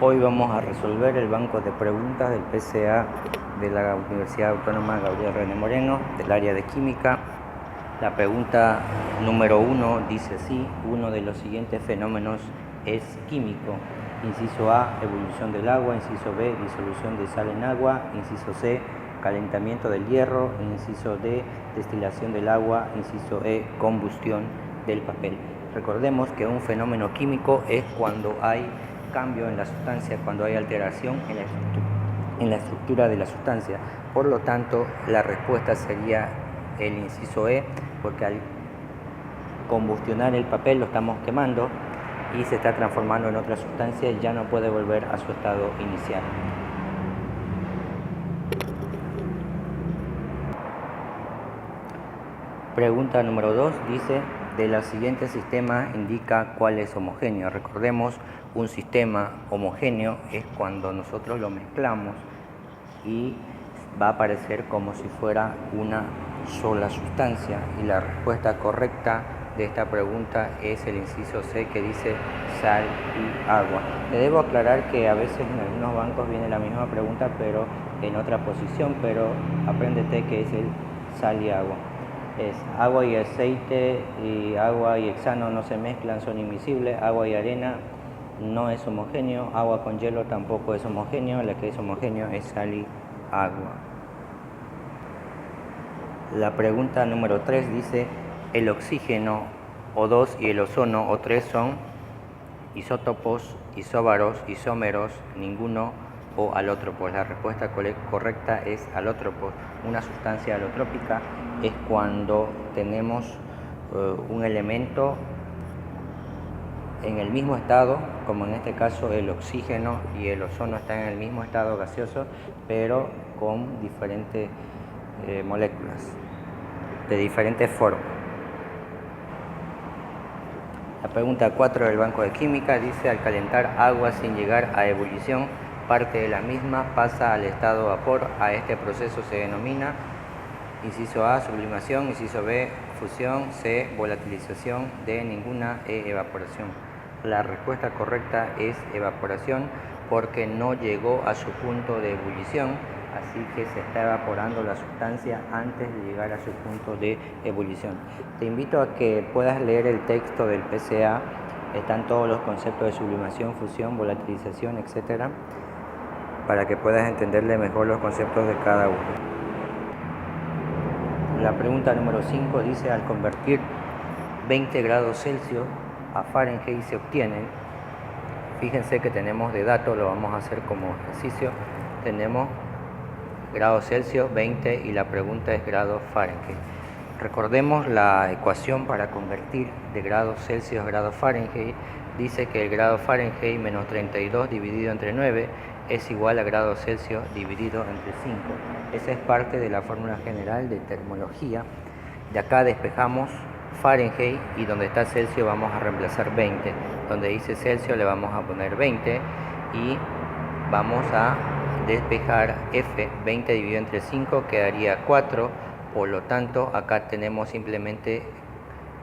Hoy vamos a resolver el banco de preguntas del PCA de la Universidad Autónoma Gabriel René Moreno, del área de química. La pregunta número 1 dice así: uno de los siguientes fenómenos es químico. Inciso A, ebullición del agua. Inciso B, disolución de sal en agua. Inciso C, calentamiento del hierro. Inciso D, destilación del agua. Inciso E, combustión del papel. Recordemos que un fenómeno químico es cuando hay cambio en la sustancia, cuando hay alteración en la estructura de la sustancia. Por lo tanto, la respuesta sería el inciso E, porque al combustionar el papel lo estamos quemando y se está transformando en otra sustancia y ya no puede volver a su estado inicial. Pregunta número 2 dice: de los siguientes sistemas indica cuál es homogéneo. Recordemos, un sistema homogéneo es cuando nosotros lo mezclamos y va a aparecer como si fuera una sola sustancia, y la respuesta correcta de esta pregunta es el inciso C, que dice sal y agua. Le debo aclarar que a veces en algunos bancos viene la misma pregunta pero en otra posición, pero apréndete que es el sal y agua. Es agua y aceite, y agua y hexano no se mezclan, son invisibles. Agua y arena no es homogéneo, agua con hielo tampoco es homogéneo, la que es homogéneo es sal y agua. La pregunta número 3 dice: el oxígeno O2 y el ozono O3 son isótopos, isóbaros, isómeros, ninguno o alótropos. La respuesta correcta es alótropos. Una sustancia alotrópica es cuando tenemos un elemento en el mismo estado, como en este caso el oxígeno y el ozono están en el mismo estado gaseoso, pero con diferentes moléculas, de diferentes formas. La pregunta 4 del banco de química dice: al calentar agua sin llegar a ebullición, parte de la misma pasa al estado vapor. A este proceso se denomina: inciso A, sublimación. Inciso B, fusión. C, volatilización. D, ninguna. E, evaporación. La respuesta correcta es evaporación, porque no llegó a su punto de ebullición, así que se está evaporando la sustancia antes de llegar a su punto de ebullición. Te invito a que puedas leer el texto del PCA, están todos los conceptos de sublimación, fusión, volatilización, etc., para que puedas entenderle mejor los conceptos de cada uno. La pregunta número 5 dice: al convertir 20 grados Celsius a Fahrenheit se obtienen, fíjense que tenemos de dato, lo vamos a hacer como ejercicio, tenemos grados Celsius 20 y la pregunta es grados Fahrenheit. Recordemos la ecuación para convertir de grados Celsius a grados Fahrenheit. Dice que el grado Fahrenheit menos 32 dividido entre 9 es igual a grados Celsius dividido entre 5. Esa es parte de la fórmula general de termología. De acá despejamos Fahrenheit y donde está Celsius vamos a reemplazar 20. Donde dice Celsius le vamos a poner 20 y vamos a despejar F. 20 dividido entre 5 quedaría 4. Por lo tanto, acá tenemos simplemente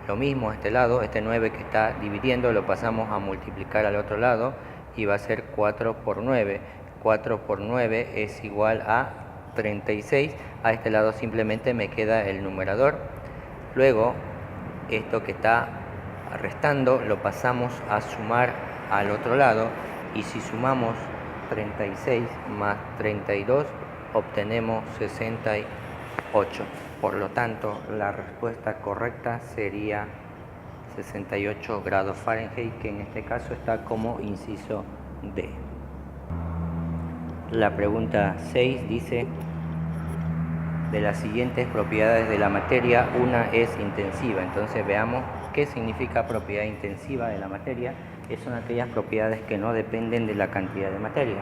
lo mismo a este lado. Este 9 que está dividiendo lo pasamos a multiplicar al otro lado y va a ser 4 por 9. 4 por 9 es igual a 36. A este lado simplemente me queda el numerador. Luego, esto que está restando lo pasamos a sumar al otro lado, y si sumamos 36 más 32 obtenemos 68. Por lo tanto, la respuesta correcta sería 68 grados Fahrenheit, que en este caso está como inciso D. La pregunta 6 dice: de las siguientes propiedades de la materia, una es intensiva. Entonces veamos qué significa propiedad intensiva de la materia. Son aquellas propiedades que no dependen de la cantidad de materia,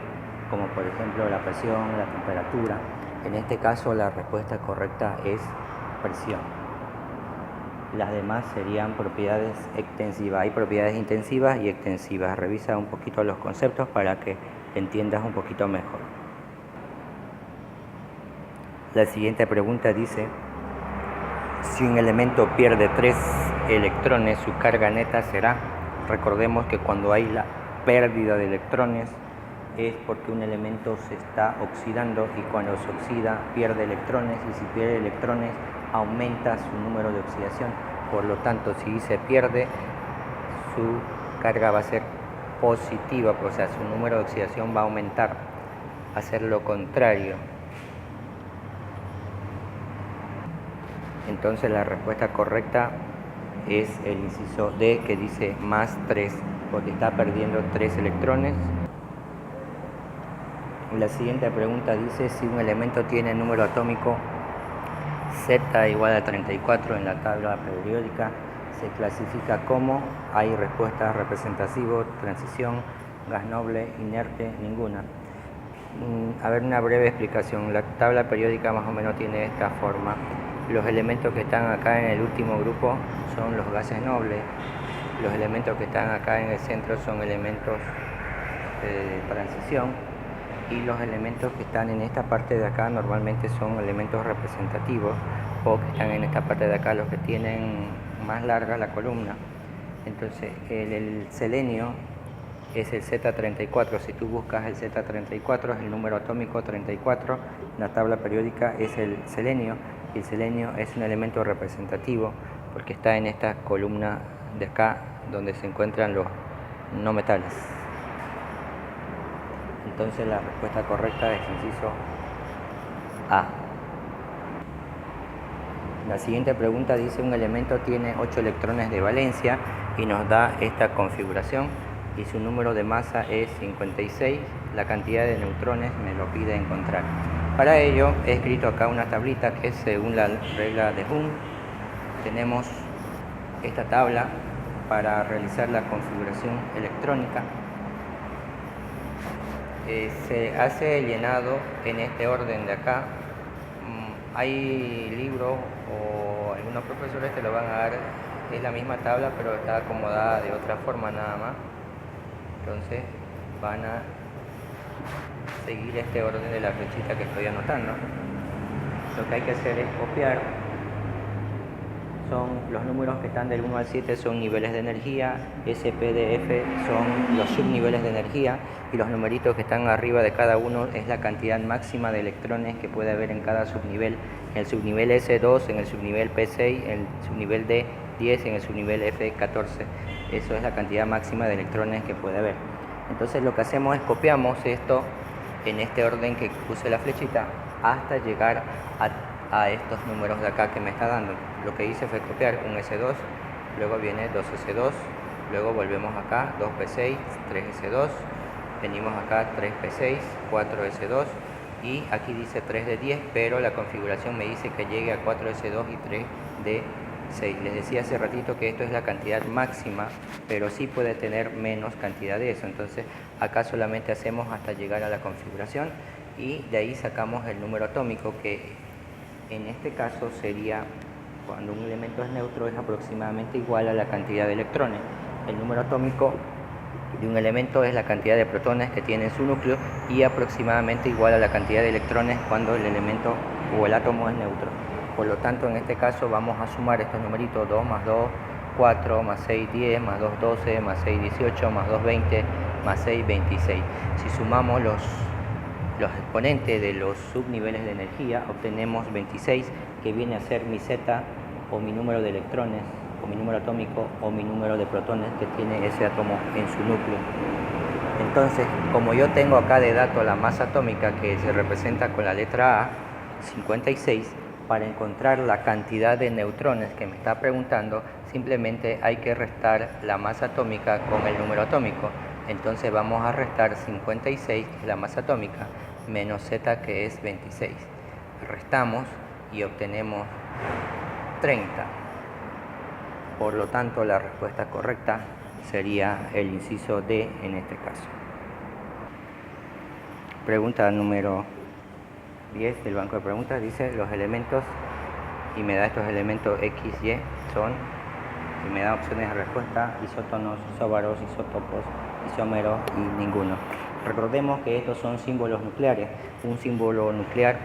como por ejemplo la presión, la temperatura. En este caso la respuesta correcta es presión. Las demás serían propiedades extensivas. Hay propiedades intensivas y extensivas. Revisa un poquito los conceptos para que entiendas un poquito mejor. La siguiente pregunta dice: si un elemento pierde 3 electrones, su carga neta será. Recordemos que cuando hay la pérdida de electrones es porque un elemento se está oxidando y cuando se oxida pierde electrones, y si pierde electrones aumenta su número de oxidación. Por lo tanto, si se pierde, su carga va a ser positiva, o sea, su número de oxidación va a aumentar, a ser lo contrario. Entonces la respuesta correcta es el inciso D, que dice más 3, porque está perdiendo 3 electrones. La siguiente pregunta dice: si un elemento tiene número atómico Z igual a 34 en la tabla periódica, se clasifica como. Hay respuestas: representativo, transición, gas noble, inerte, ninguna. A ver, una breve explicación. La tabla periódica más o menos tiene esta forma. Los elementos que están acá en el último grupo son los gases nobles. Los elementos que están acá en el centro son elementos de transición. Y los elementos que están en esta parte de acá normalmente son elementos representativos, o que están en esta parte de acá los que tienen más larga la columna. Entonces el selenio es el Z34. Si tú buscas el Z34, es el número atómico 34, la tabla periódica es el selenio, y el selenio es un elemento representativo porque está en esta columna de acá donde se encuentran los no metales. Entonces la respuesta correcta es inciso A. La siguiente pregunta dice: un elemento tiene 8 electrones de valencia y nos da esta configuración y su número de masa es 56, la cantidad de neutrones me lo pide encontrar. Para ello he escrito acá una tablita que, según la regla de Hund, tenemos esta tabla para realizar la configuración electrónica. Se hace el llenado en este orden de acá. Hay libros o algunos profesores te lo van a dar, es la misma tabla pero está acomodada de otra forma nada más. Entonces van a seguir este orden de la flechita que estoy anotando. Lo que hay que hacer es copiar. Son los números que están del 1 al 7 son niveles de energía, S, P, D, F son los subniveles de energía, y los numeritos que están arriba de cada uno es la cantidad máxima de electrones que puede haber en cada subnivel. En el subnivel S2, en el subnivel P6, en el subnivel D10, en el subnivel F14. Eso es la cantidad máxima de electrones que puede haber. Entonces lo que hacemos es copiamos esto en este orden que puse la flechita hasta llegar a estos números de acá que me está dando. Lo que hice fue copiar un S2, luego viene 2S2, luego volvemos acá, 2P6, 3S2, venimos acá 3P6, 4S2 y aquí dice 3D10, pero la configuración me dice que llegue a 4S2 y 3D6. Les decía hace ratito que esto es la cantidad máxima, pero sí puede tener menos cantidad de eso. Entonces acá solamente hacemos hasta llegar a la configuración y de ahí sacamos el número atómico, que en este caso sería, cuando un elemento es neutro, es aproximadamente igual a la cantidad de electrones. El número atómico de un elemento es la cantidad de protones que tiene en su núcleo y aproximadamente igual a la cantidad de electrones cuando el elemento o el átomo es neutro. Por lo tanto, en este caso vamos a sumar estos numeritos: 2 más 2, 4, más 6, 10, más 2, 12, más 6, 18, más 2, 20, más 6, 26. Si sumamos los exponentes de los subniveles de energía, obtenemos 26, que viene a ser mi Z, o mi número de electrones, o mi número atómico, o mi número de protones que tiene ese átomo en su núcleo. Entonces, como yo tengo acá de dato la masa atómica, que se representa con la letra A, 56, para encontrar la cantidad de neutrones que me está preguntando, simplemente hay que restar la masa atómica con el número atómico. Entonces vamos a restar 56, que es la masa atómica, menos Z, que es 26. Restamos y obtenemos 30. Por lo tanto, la respuesta correcta sería el inciso D en este caso. Pregunta número 10 del banco de preguntas. Dice: los elementos, y me da estos elementos X, Y, son, y me da opciones de respuesta: isótonos, isóbaros, isótopos, isómeros y ninguno. Recordemos que estos son símbolos nucleares. Un símbolo nuclear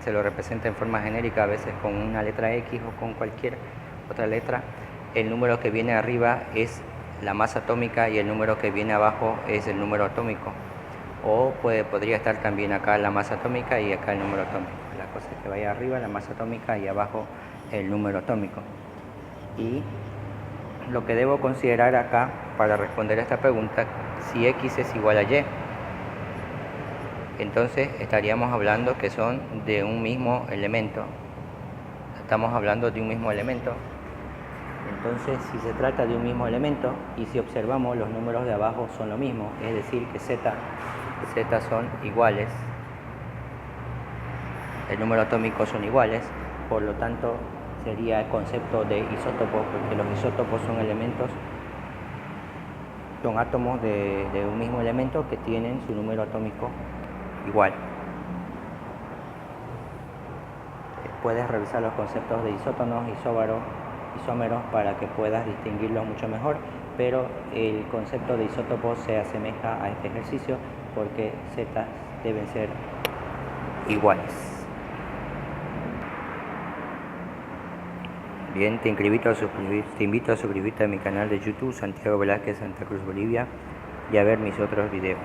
se lo representa en forma genérica, a veces con una letra X o con cualquier otra letra. El número que viene arriba es la masa atómica y el número que viene abajo es el número atómico. o podría estar también acá la masa atómica y acá el número atómico. La cosa es que vaya arriba la masa atómica y abajo el número atómico. Y lo que debo considerar acá para responder a esta pregunta, si X es igual a Y, entonces estaríamos hablando que son de un mismo elemento. Estamos hablando de un mismo elemento. Entonces, si se trata de un mismo elemento y si observamos los números de abajo son lo mismo, es decir que Z son iguales, el número atómico son iguales, por lo tanto sería el concepto de isótopo, porque los isótopos son elementos, son átomos de un mismo elemento que tienen su número atómico igual. Puedes revisar los conceptos de isótonos, isómeros para que puedas distinguirlos mucho mejor, pero el concepto de isótopos se asemeja a este ejercicio porque Z deben ser iguales. Bien, te invito a suscribirte a mi canal de YouTube Santiago Velázquez Santa Cruz Bolivia y a ver mis otros videos.